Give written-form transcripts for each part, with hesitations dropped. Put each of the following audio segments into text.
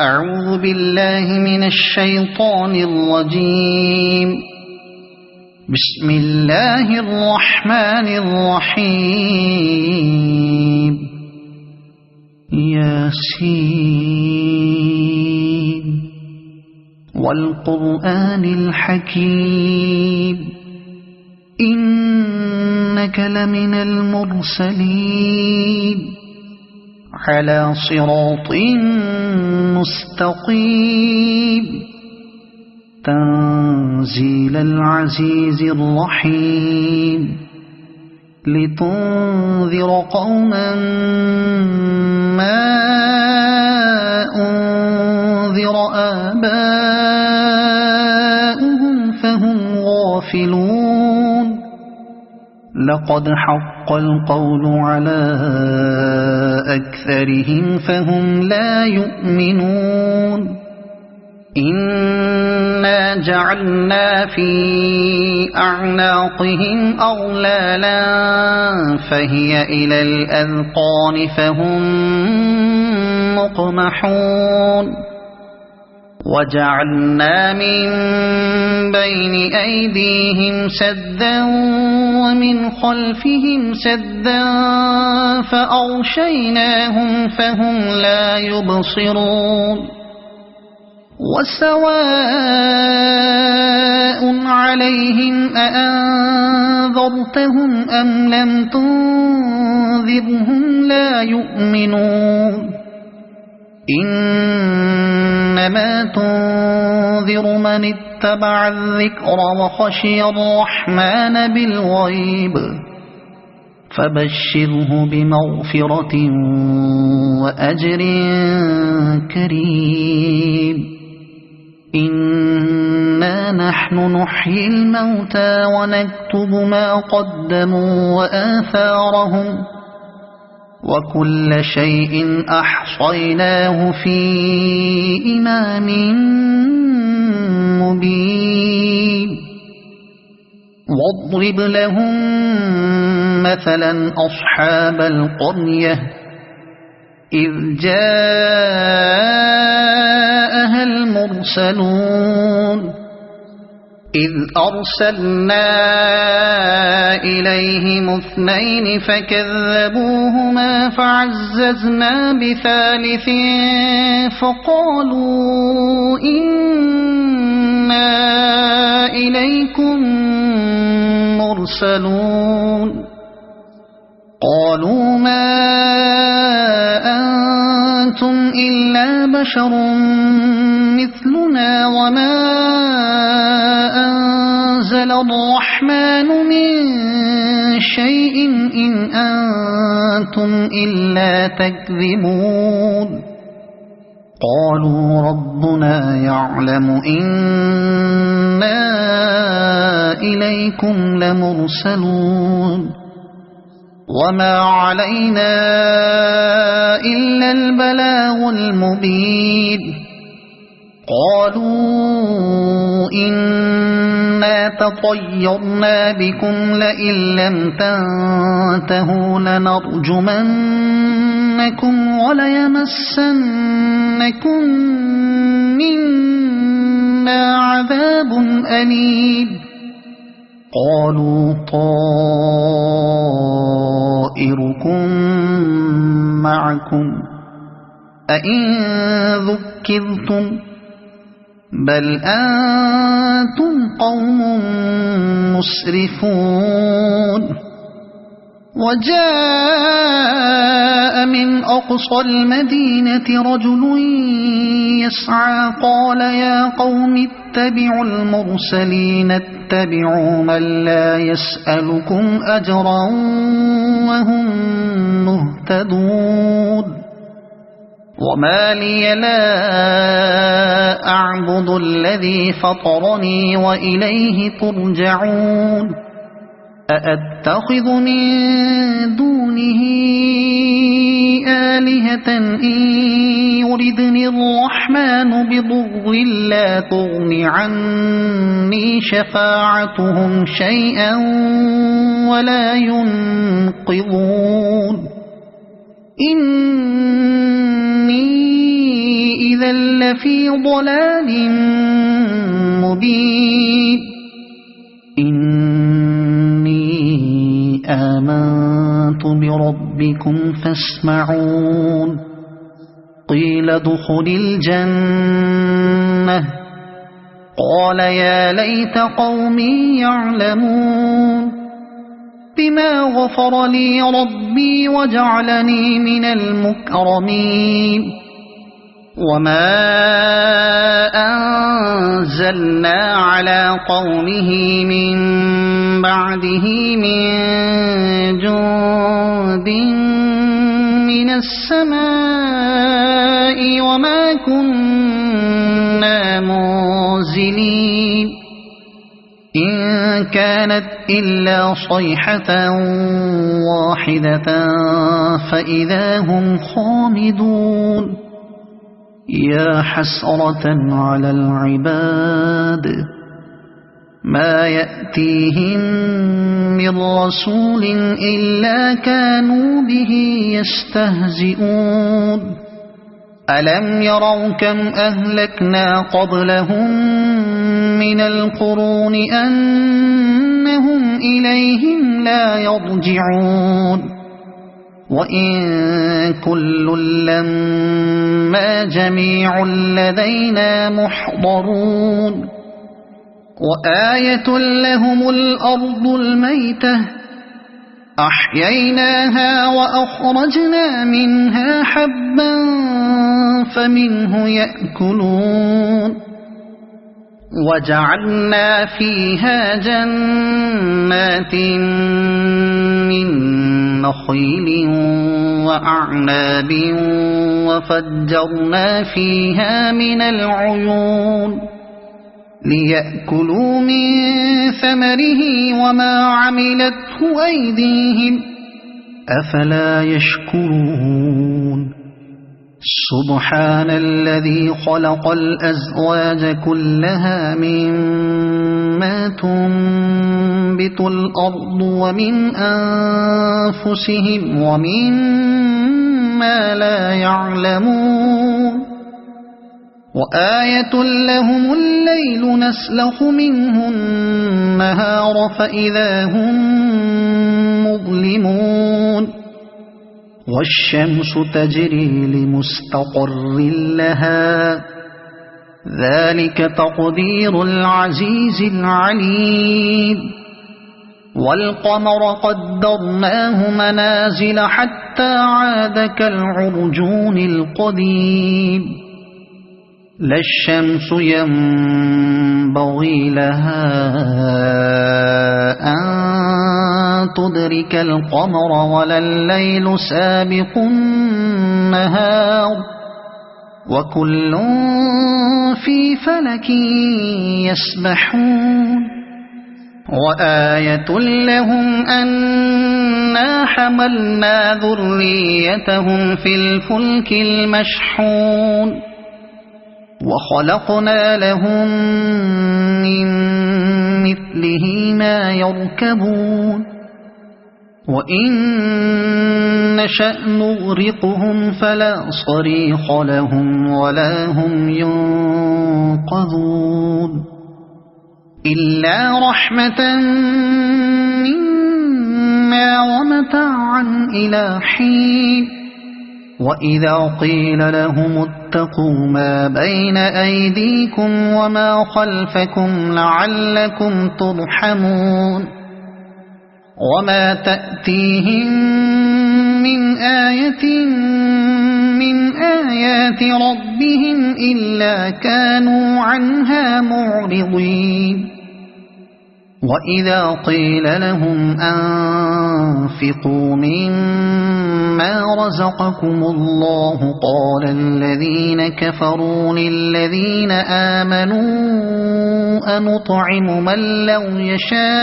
أعوذ بالله من الشيطان الرجيم. بسم الله الرحمن الرحيم. ياسين والقرآن الحكيم إنك لمن المرسلين على صراط مستقيم تنزيل العزيز الرحيم لتنذر قوما ما أنذر آباؤهم فهم غافلون لقد حق القول على أكثرهم فهم لا يؤمنون إنا جعلنا في أعناقهم أغلالا فهي إلى الأذقان فهم مقمحون وجعلنا من بين أيديهم سدا ومن خلفهم سدا فأغشيناهم فهم لا يبصرون وسواء عليهم أأنذرتهم أم لم تنذرهم لا يؤمنون إنما تنذر من اتبع الذكر وخشي الرحمن بالغيب فبشره بمغفرة وأجر كريم إنا نحن نحيي الموتى ونكتب ما قدموا وآثارهم وكل شيء أحصيناه في إمام مبين واضرب لهم مثلا أصحاب القرية إذ جاءها المرسلون إذ أرسلنا إليهم اثنين فكذبوهما فعززنا بثالث فقالوا إنا إليكم مرسلون قالوا ما أنتم إلا بشر مثلنا وما أنزل الرحمن من شيء إن أنتم إلا تكذبون قالوا ربنا يعلم إنا إليكم لمرسلون وما علينا إلا البلاغ المبين قالوا إنا تطيرنا بكم لئن لم تنتهوا لنرجمنكم وليمسنكم منا عذاب أليم قالوا طائركم معكم أئن ذكرتم بل أنتم قوم مسرفون وجاء من أقصى المدينة رجل يسعى قال يا قوم اتبعوا المرسلين اتبعوا من لا يسألكم أجرا وهم مهتدون وما لي لا أعبد الذي فطرني وإليه ترجعون أأتخذ من دونه آلهة إن يردني الرحمن بضر لا تغن عني شفاعتهم شيئا ولا ينقذون إني إذا لفي ضلال مبين إني آمنت بربكم فاسمعون قيل ادخل الجنة قال يا ليت قومي يعلمون بما غفر لي ربي وجعلني من المكرمين وما أنزلنا على قومه من بعده من جند من السماء وما كنا منزلين إن كانت إلا صيحة واحدة فإذا هم خامدون يا حسرة على العباد ما يأتيهم من رسول إلا كانوا به يستهزئون ألم يروا كم أهلكنا قبلهم من القرون أنهم إليهم لا يرجعون وإن كل لما جميع لدينا محضرون وآية لهم الأرض الميتة أحييناها وأخرجنا منها حبا فمنه يأكلون وجعلنا فيها جنات من نخيل وأعناب وفجرنا فيها من العيون ليأكلوا من ثمره وما عملته أيديهم أفلا يشكرون سبحان الذي خلق الأزواج كلها مما تنبت الأرض ومن أنفسهم ومما لا يعلمون وآية لهم الليل نسلخ منه النهار فإذا هم مظلمون والشمس تجري لمستقر لها ذلك تقدير العزيز العليم والقمر قدرناه منازل حتى عاد كالعرجون القديم لا الشمس ينبغي لها أن تدرك القمر ولا الليل سابق النهار وكل في فلك يسبحون وآية لهم أنا حملنا ذريتهم في الفلك المشحون وخلقنا لهم من مثله ما يركبون وإن نشأ نغرقهم فلا صريخ لهم ولا هم ينقذون إلا رحمة منا ومتاعا إلى حين وإذا قيل لهم اتقوا ما بين أيديكم وما خلفكم لعلكم ترحمون وما تأتيهم من آية من آيات ربهم إلا كانوا عنها معرضين وإذا قيل لهم أنفقوا مما رزقكم الله قال الذين كفروا للذين آمنوا أنطعم من لو يشاء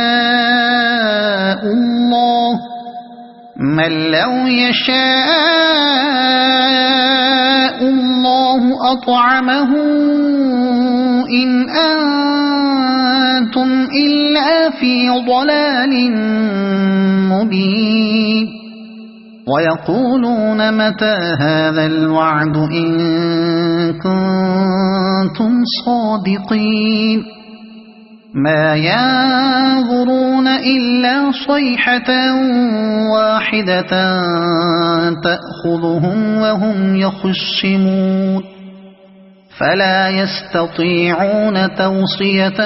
الله أطعمه إن أنتم إلا في ضلال مبين ويقولون متى هذا الوعد إن كنتم كنتم صادقين ما ينظرون إلا صيحة واحدة تأخذهم وهم يخصمون فلا يستطيعون توصية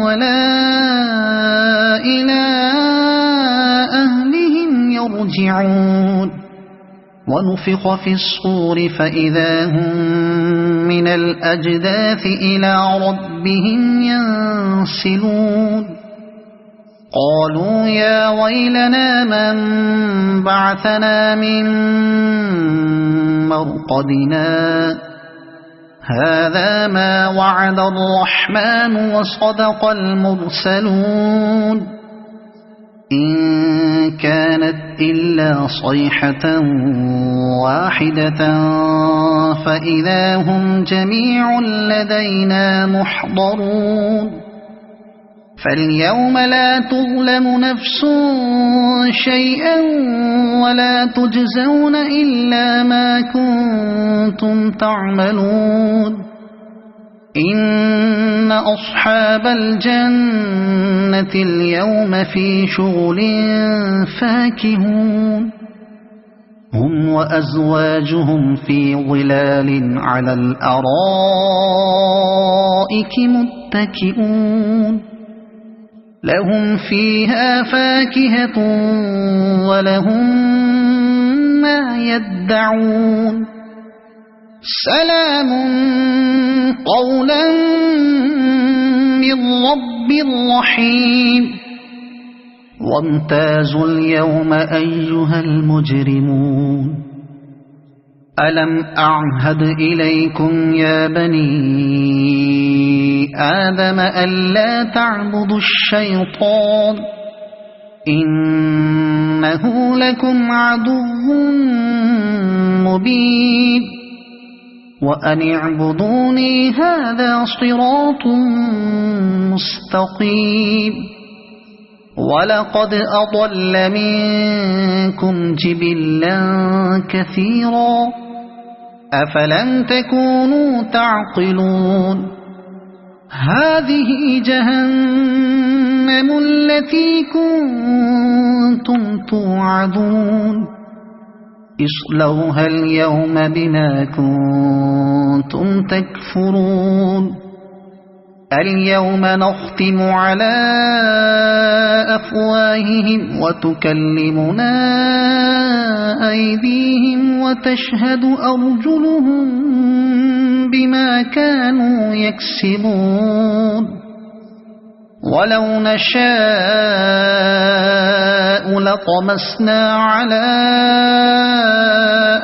ولا إلى أهلهم يرجعون ونفخ في الصور فإذا هم من الأجداث إلى ربهم ينسلون قالوا يا ويلنا من بعثنا من مرقدنا هذا ما وعد الرحمن وصدق المرسلون إن كانت إلا صيحة واحدة فإذا هم جميع لدينا محضرون فاليوم لا تظلم نفس شيئا ولا تجزون إلا ما كنتم تعملون إن أصحاب الجنة اليوم في شغل فاكهون هم وأزواجهم في ظلال على الأرائك متكئون لهم فيها فاكهة ولهم ما يدعون سلام قولا من رب رحيم وامتازوا اليوم أيها المجرمون ألم أعهد إليكم يا بني آدم ألا تعبدوا الشيطان إنه لكم عدو مبين وأن اعبدوني هذا صراط مستقيم ولقد أضل منكم جبلا كثيرا أفلم تكونوا تعقلون هذه جهنم التي كنتم توعدون اصلوها اليوم بما كنتم تكفرون اليوم نختم على أفواههم وتكلمنا أيديهم وتشهد أرجلهم بما كانوا يكسبون ولو نشاء لطمسنا على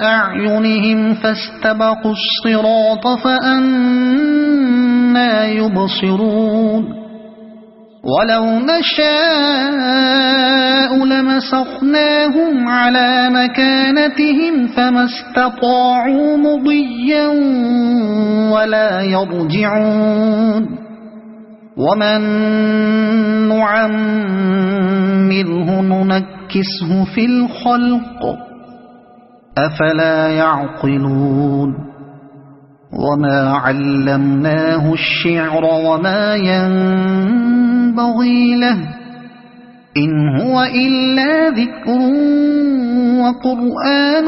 أعينهم فاستبقوا الصراط فأنى يبصرون ولو نشاء لمسخناهم على مكانتهم فما استطاعوا مضيا ولا يرجعون ومن نعمره ننكسه في الخلق أفلا يعقلون وما علمناه الشعر وما ينبغي له إن هو إلا ذكر وقرآن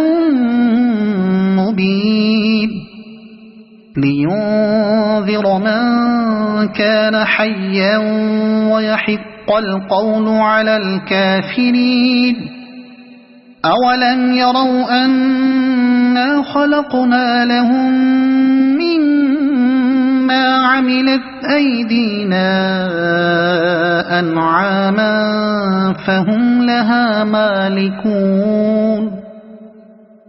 مبين لينذر من كان حيا ويحق القول على الكافرين أولم يروا أنا خلقنا لهم مما عملت أيدينا أنعاما فهم لها مالكون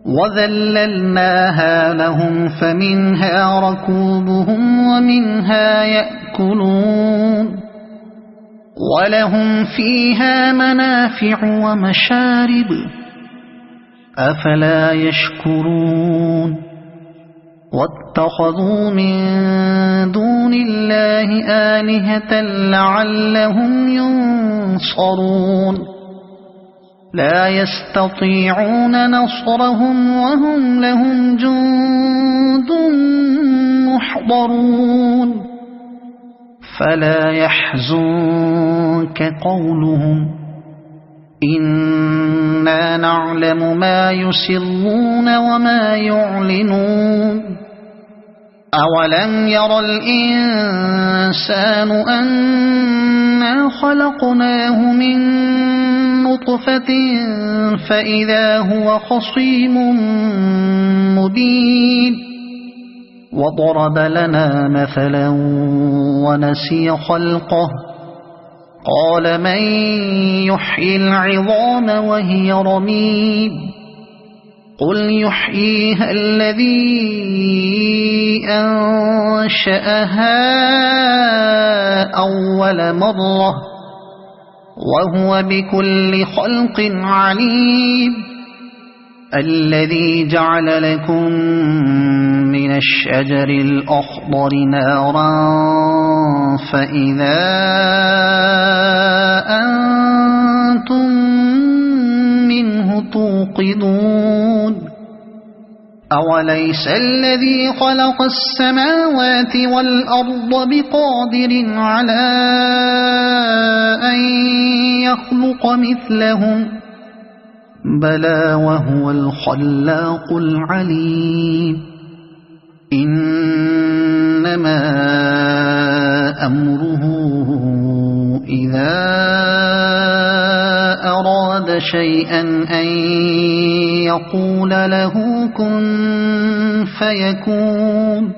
وذللناها لهم فمنها ركوبهم ومنها يأكلون ولهم فيها منافع ومشارب أفلا يشكرون واتخذوا من دون الله آلهة لعلهم ينصرون لا يستطيعون نصرهم وهم لهم جند يحضرون فلا يحزنك قولهم إنا نعلم ما يسرون وما يعلنون أولم ير الإنسان أنا خلقناه من نطفة فإذا هو خصيم مبين وضرب لنا مثلا ونسي خلقه قال من يحيي العظام وهي رميم قل يحييها الذي أنشأها أول مرة وهو بكل خلق عليم الذي جعل لكم من الشجر الأخضر نارا فإذا أنتم منه توقدون أوليس الذي خلق السماوات والأرض بقادر على أن يخلق مثلهم بلى وهو الخلاق العليم إنما أمره إذا أراد شيئا أن يقول له كن فيكون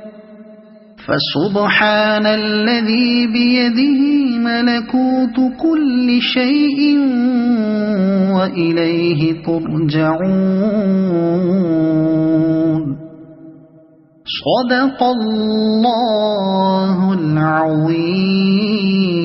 فسبحان الذي بيده ملكوت كل شيء وإليه ترجعون صدق الله العظيم.